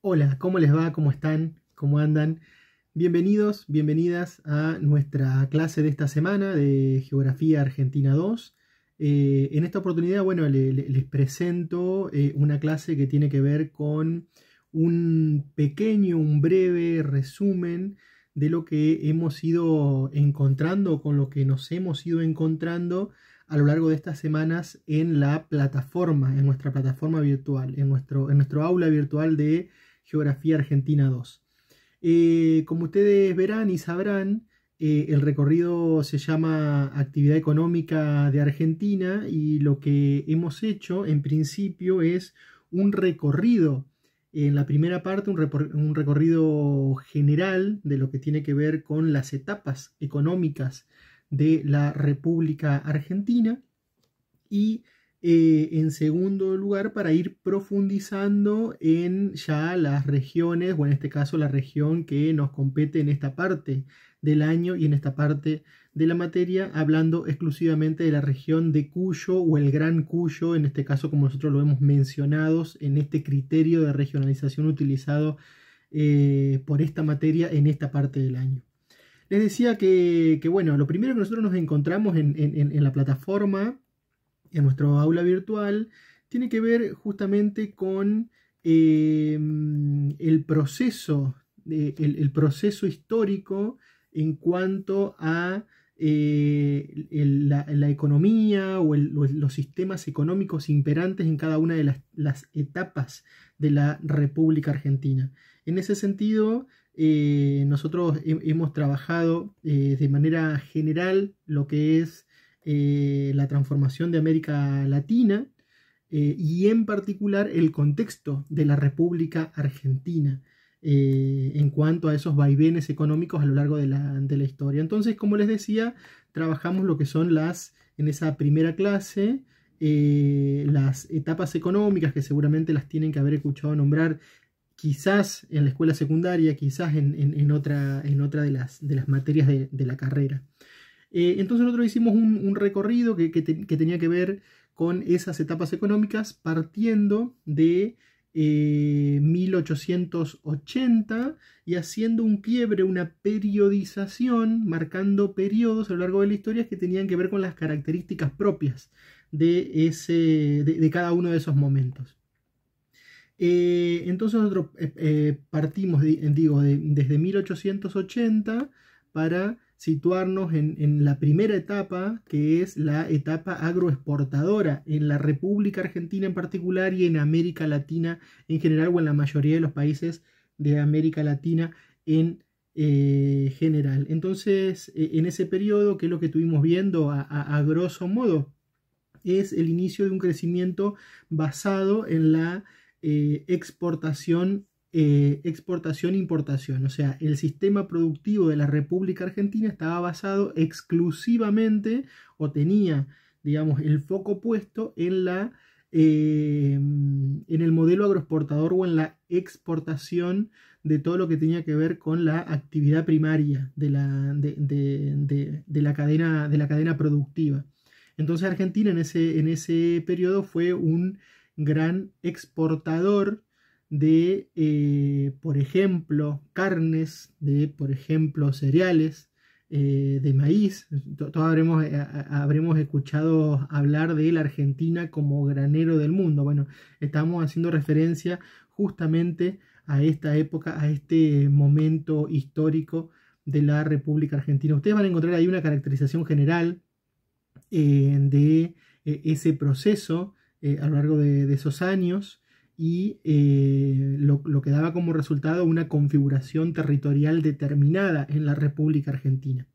Hola, ¿cómo les va? ¿Cómo están? ¿Cómo andan? Bienvenidos, bienvenidas a nuestra clase de esta semana de Geografía Argentina 2. En esta oportunidad, bueno, les presento una clase que tiene que ver con un breve resumen de lo que hemos ido encontrando, con lo que nos hemos ido encontrando a lo largo de estas semanas en la plataforma, en nuestra plataforma virtual, en nuestro aula virtual de Geografía Argentina 2. Como ustedes verán y sabrán, el recorrido se llama Actividad Económica de Argentina y lo que hemos hecho en principio es un recorrido. En la primera parte, un recorrido general de lo que tiene que ver con las etapas económicas de la República Argentina y en segundo lugar para ir profundizando en ya las regiones, o en este caso la región que nos compete en esta parte del año y en esta parte de la materia, hablando exclusivamente de la región de Cuyo o el Gran Cuyo, en este caso como nosotros lo hemos mencionado en este criterio de regionalización utilizado por esta materia en esta parte del año. Les decía bueno, lo primero que nosotros nos encontramos en la plataforma, en nuestro aula virtual, tiene que ver justamente con el proceso histórico en cuanto a la economía o los sistemas económicos imperantes en cada una de las etapas de la República Argentina. En ese sentido, nosotros hemos trabajado de manera general lo que es la transformación de América Latina y en particular el contexto de la República Argentina en cuanto a esos vaivenes económicos a lo largo de la historia. Entonces, como les decía, trabajamos lo que son en esa primera clase, las etapas económicas, que seguramente las tienen que haber escuchado nombrar quizás en la escuela secundaria, quizás en otra de las materias de la carrera. Entonces nosotros hicimos un recorrido que tenía que ver con esas etapas económicas partiendo de 1880 y haciendo un quiebre, una periodización, marcando periodos a lo largo de la historia que tenían que ver con las características propias de cada uno de esos momentos. Entonces nosotros partimos, desde 1880 para situarnos en la primera etapa, que es la etapa agroexportadora en la República Argentina en particular y en América Latina en general, o en la mayoría de los países de América Latina en general. Entonces, en ese periodo, ¿qué es lo que estuvimos viendo a grosso modo? Es el inicio de un crecimiento basado en la exportación importación, o sea, el sistema productivo de la República Argentina estaba basado exclusivamente, o tenía, digamos, el foco puesto en el modelo agroexportador o en la exportación de todo lo que tenía que ver con la actividad primaria de la cadena productiva. Entonces Argentina en ese periodo fue un gran exportador de, por ejemplo, carnes, de, por ejemplo, cereales, de maíz. Todos habremos escuchado hablar de la Argentina como granero del mundo. Bueno, estamos haciendo referencia justamente a esta época, a este momento histórico de la República Argentina. Ustedes van a encontrar ahí una caracterización general de ese proceso a lo largo de esos años y lo que daba como resultado una configuración territorial determinada en la República Argentina.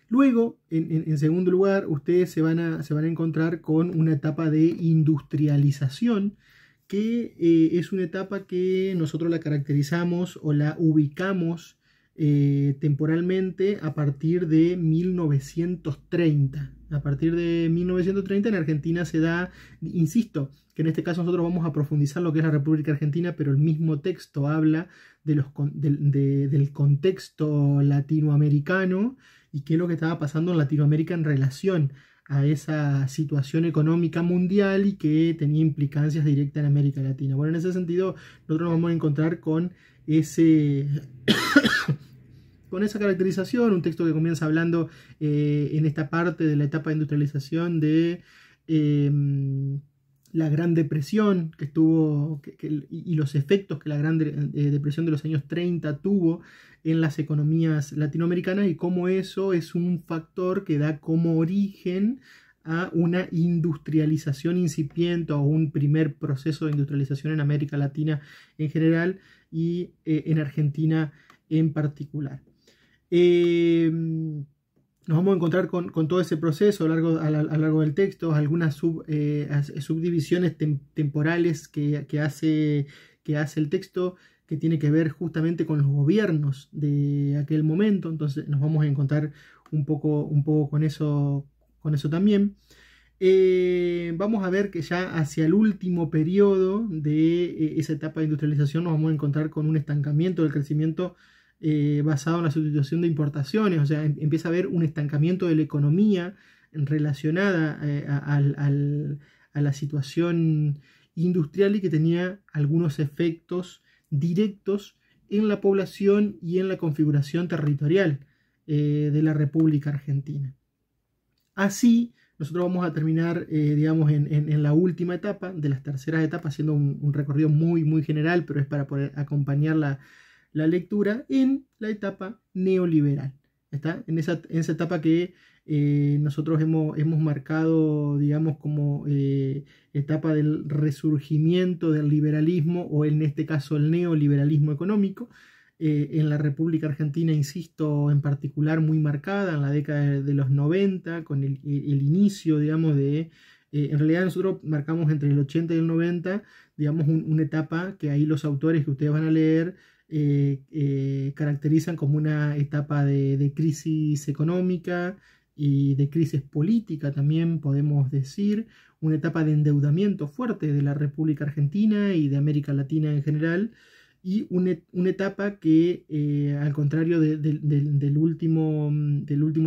Luego, en segundo lugar, ustedes se van a encontrar con una etapa de industrialización, que es una etapa que nosotros la caracterizamos o la ubicamos temporalmente a partir de 1930. A partir de 1930 en Argentina se da, insisto, que en este caso nosotros vamos a profundizar lo que es la República Argentina, pero el mismo texto habla del contexto latinoamericano y qué es lo que estaba pasando en Latinoamérica en relación a esa situación económica mundial y que tenía implicancias directas en América Latina. Bueno, en ese sentido, nosotros nos vamos a encontrar con con esa caracterización, un texto que comienza hablando en esta parte de la etapa de industrialización de la Gran Depresión que estuvo y los efectos que la Gran Depresión de los años 30 tuvo en las economías latinoamericanas y cómo eso es un factor que da como origen a una industrialización incipiente o un primer proceso de industrialización en América Latina en general y en Argentina en particular. Nos vamos a encontrar con todo ese proceso a lo largo del texto, algunas subdivisiones temporales que hace el texto, que tiene que ver justamente con los gobiernos de aquel momento. Entonces nos vamos a encontrar un poco con eso también. Vamos a ver que ya hacia el último periodo de esa etapa de industrialización nos vamos a encontrar con un estancamiento del crecimiento basado en la sustitución de importaciones. O sea, empieza a haber un estancamiento de la economía relacionada a la situación industrial y que tenía algunos efectos directos en la población y en la configuración territorial de la República Argentina. Así, nosotros vamos a terminar, digamos, en la última etapa, de las terceras etapas, haciendo un recorrido muy, muy general, pero es para poder acompañar la lectura en la etapa neoliberal. ¿Está? En esa etapa que nosotros hemos marcado, digamos, como etapa del resurgimiento del liberalismo, o en este caso el neoliberalismo económico, en la República Argentina, insisto, en particular muy marcada en la década de los 90, con el inicio, digamos, en realidad nosotros marcamos entre el 80 y el 90, digamos, una etapa que ahí los autores que ustedes van a leer caracterizan como una etapa de crisis económica y de crisis política, también podemos decir, una etapa de endeudamiento fuerte de la República Argentina y de América Latina en general, y una etapa que, al contrario del último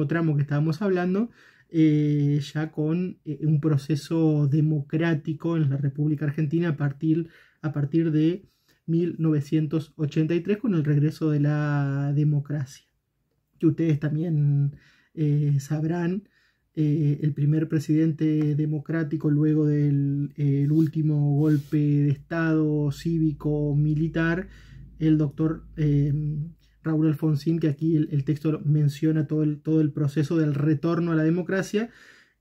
tramo que estábamos hablando, ya con un proceso democrático en la República Argentina a partir de 1983, con el regreso de la democracia, que ustedes también sabrán. El primer presidente democrático luego del último golpe de estado cívico-militar, el doctor Raúl Alfonsín, que aquí el texto menciona todo el proceso del retorno a la democracia,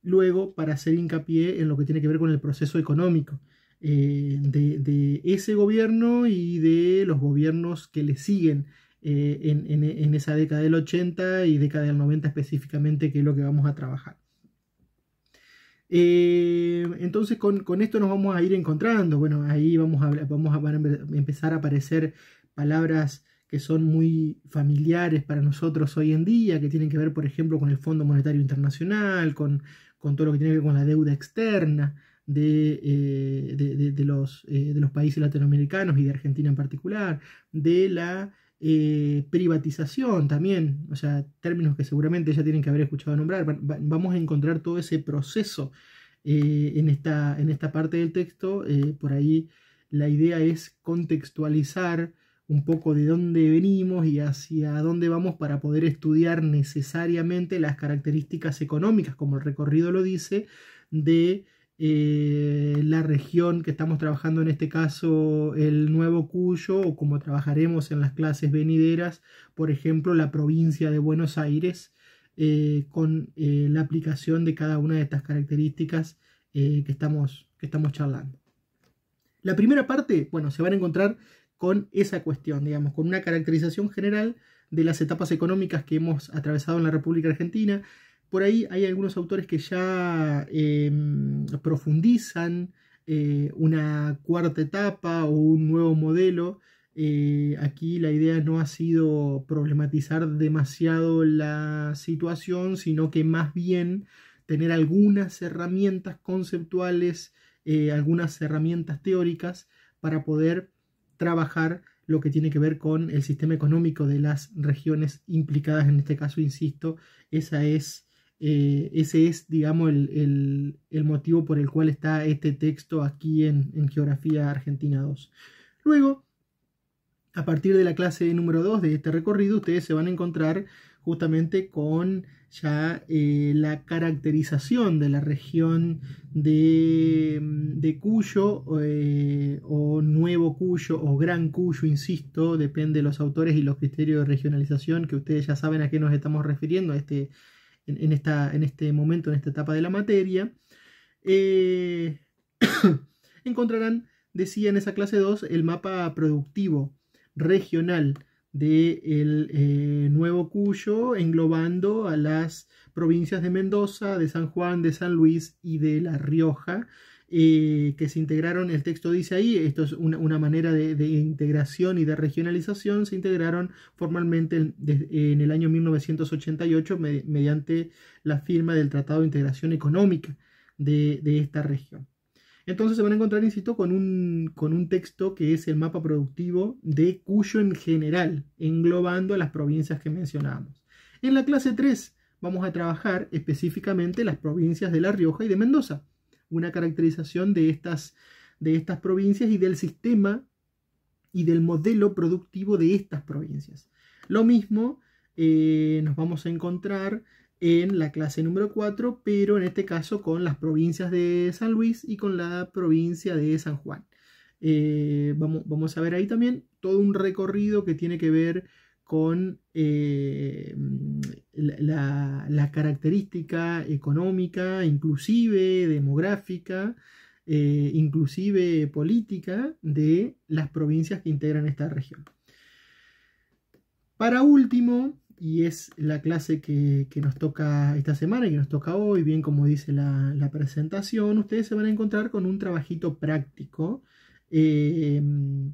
luego para hacer hincapié en lo que tiene que ver con el proceso económico de ese gobierno y de los gobiernos que le siguen en esa década del 80 y década del 90 específicamente, que es lo que vamos a trabajar. Entonces con esto nos vamos a ir encontrando. Bueno, ahí vamos a empezar a aparecer palabras que son muy familiares para nosotros hoy en día, que tienen que ver, por ejemplo, con el Fondo Monetario Internacional, con todo lo que tiene que ver con la deuda externa de los países latinoamericanos y de Argentina en particular, de la privatización también, o sea, términos que seguramente ya tienen que haber escuchado nombrar. Vamos a encontrar todo ese proceso en esta parte del texto. Por ahí la idea es contextualizar un poco de dónde venimos y hacia dónde vamos para poder estudiar necesariamente las características económicas, como el recorrido lo dice, de la región que estamos trabajando, en este caso el Nuevo Cuyo, o como trabajaremos en las clases venideras, por ejemplo, la provincia de Buenos Aires, con la aplicación de cada una de estas características que estamos charlando. La primera parte, bueno, se van a encontrar con esa cuestión, digamos, con una caracterización general de las etapas económicas que hemos atravesado en la República Argentina. Por ahí hay algunos autores que ya profundizan una cuarta etapa o un nuevo modelo. Aquí la idea no ha sido problematizar demasiado la situación, sino que más bien tener algunas herramientas conceptuales, algunas herramientas teóricas para poder trabajar lo que tiene que ver con el sistema económico de las regiones implicadas. En este caso, insisto, esa es ese es, digamos, el motivo por el cual está este texto aquí en Geografía Argentina 2. Luego, a partir de la clase número 2 de este recorrido, ustedes se van a encontrar justamente con ya la caracterización de la región de Cuyo o Nuevo Cuyo o Gran Cuyo, insisto, depende de los autores y los criterios de regionalización, que ustedes ya saben a qué nos estamos refiriendo en este momento, en esta etapa de la materia. Encontrarán, decía en esa clase 2, el mapa productivo regional del Nuevo Cuyo, englobando a las provincias de Mendoza, de San Juan, de San Luis y de La Rioja, que se integraron, el texto dice ahí, esto es una manera de integración y de regionalización, se integraron formalmente en el año 1988 mediante la firma del Tratado de Integración Económica de esta región. Entonces se van a encontrar, insisto, con un texto que es el mapa productivo de Cuyo en general, englobando a las provincias que mencionábamos. En la clase 3 vamos a trabajar específicamente las provincias de La Rioja y de Mendoza, una caracterización de estas provincias y del sistema y del modelo productivo de estas provincias. Lo mismo nos vamos a encontrar en la clase número 4, pero en este caso con las provincias de San Luis y con la provincia de San Juan. Vamos a ver ahí también todo un recorrido que tiene que ver con la característica económica, inclusive demográfica, inclusive política de las provincias que integran esta región. Para último, y es la clase que nos toca esta semana y que nos toca hoy, bien como dice la presentación, ustedes se van a encontrar con un trabajito práctico de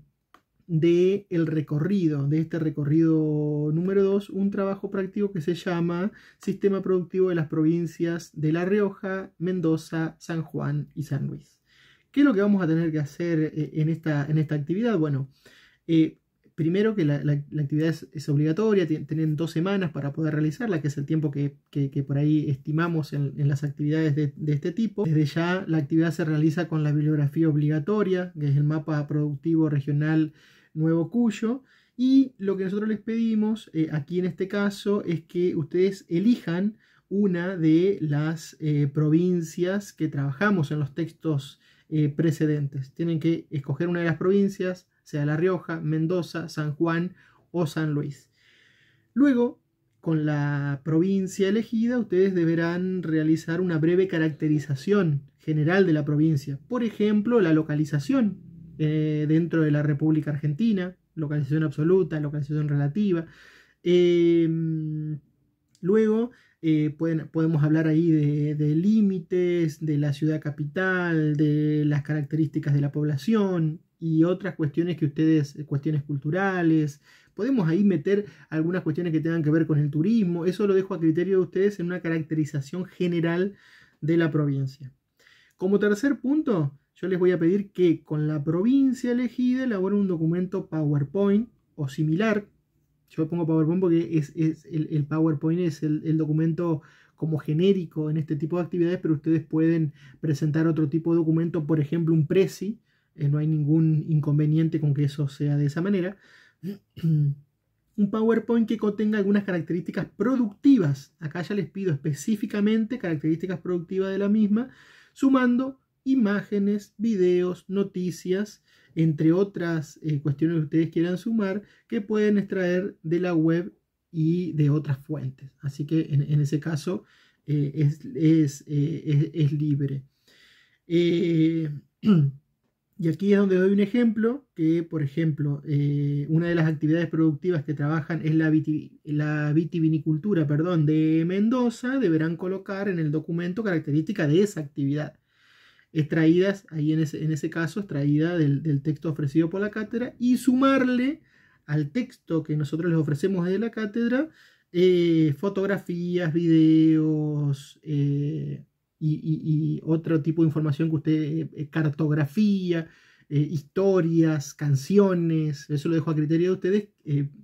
este recorrido número 2, un trabajo práctico que se llama Sistema Productivo de las Provincias de La Rioja, Mendoza, San Juan y San Luis. ¿Qué es lo que vamos a tener que hacer en esta actividad? Bueno, primero que la actividad es obligatoria, tienen 2 semanas para poder realizarla, que es el tiempo que por ahí estimamos en las actividades de este tipo. Desde ya la actividad se realiza con la bibliografía obligatoria, que es el mapa productivo regional Nuevo Cuyo, y lo que nosotros les pedimos aquí en este caso es que ustedes elijan una de las provincias que trabajamos en los textos precedentes. Tienen que escoger una de las provincias, sea La Rioja, Mendoza, San Juan o San Luis. Luego, con la provincia elegida, ustedes deberán realizar una breve caracterización general de la provincia. Por ejemplo, la localización dentro de la República Argentina, localización absoluta, localización relativa. Luego, podemos hablar ahí de límites, de la ciudad capital, de las características de la población y otras cuestiones cuestiones culturales. Podemos ahí meter algunas cuestiones que tengan que ver con el turismo. Eso lo dejo a criterio de ustedes en una caracterización general de la provincia. Como tercer punto, yo les voy a pedir que con la provincia elegida elaboren un documento PowerPoint o similar. Yo pongo PowerPoint porque el PowerPoint es el documento como genérico en este tipo de actividades, pero ustedes pueden presentar otro tipo de documento, por ejemplo un Prezi, no hay ningún inconveniente con que eso sea de esa manera. Un PowerPoint que contenga algunas características productivas. Acá ya les pido específicamente características productivas de la misma, sumando imágenes, videos, noticias, entre otras cuestiones que ustedes quieran sumar, que pueden extraer de la web y de otras fuentes. Así que en ese caso es libre. Y aquí es donde doy un ejemplo, que por ejemplo, una de las actividades productivas que trabajan es la vitivinicultura, de Mendoza. Deberán colocar en el documento características de esa actividad, extraídas, ahí en ese caso, extraída del texto ofrecido por la cátedra, y sumarle al texto que nosotros les ofrecemos desde la cátedra fotografías, videos y otro tipo de información que usted, cartografía, historias, canciones. Eso lo dejo a criterio de ustedes,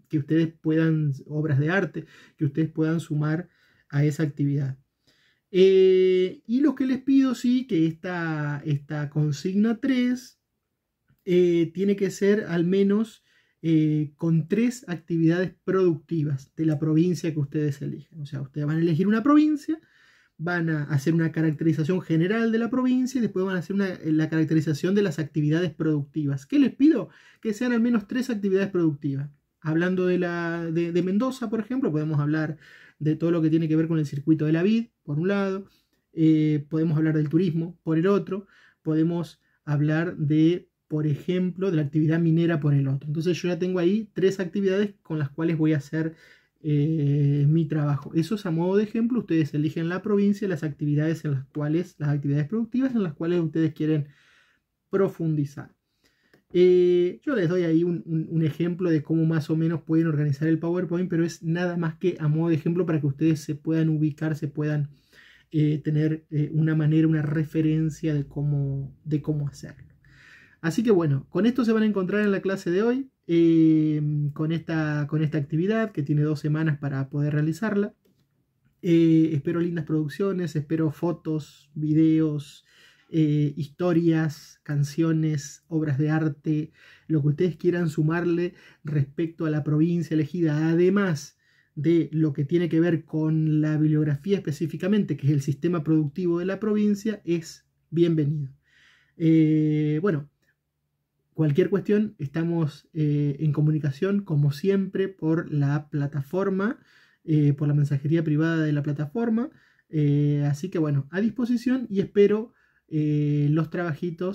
que ustedes puedan, obras de arte, que ustedes puedan sumar a esa actividad. Y lo que les pido, sí, que esta consigna 3 tiene que ser al menos con 3 actividades productivas de la provincia que ustedes eligen. O sea, ustedes van a elegir una provincia, van a hacer una caracterización general de la provincia y después van a hacer la caracterización de las actividades productivas. ¿Qué les pido? Que sean al menos 3 actividades productivas. Hablando de Mendoza, por ejemplo, podemos hablar de todo lo que tiene que ver con el circuito de la vid, por un lado, podemos hablar del turismo, por el otro, podemos hablar de, por ejemplo, de la actividad minera, por el otro. Entonces yo ya tengo ahí 3 actividades con las cuales voy a hacer mi trabajo. Eso es a modo de ejemplo. Ustedes eligen la provincia, las actividades en las cuales, las actividades productivas en las cuales ustedes quieren profundizar. Yo les doy ahí un ejemplo de cómo más o menos pueden organizar el PowerPoint, pero es nada más que a modo de ejemplo para que ustedes se puedan ubicar, se puedan tener una manera, una referencia de cómo hacerlo. Así que bueno, con esto se van a encontrar en la clase de hoy, con esta actividad que tiene 2 semanas para poder realizarla. Espero lindas producciones, espero fotos, videos, historias, canciones, obras de arte, lo que ustedes quieran sumarle respecto a la provincia elegida, además de lo que tiene que ver con la bibliografía específicamente, que es el sistema productivo de la provincia, es bienvenido. Bueno, cualquier cuestión, estamos en comunicación como siempre por la plataforma, por la mensajería privada de la plataforma. Así que bueno, a disposición y espero los trabajitos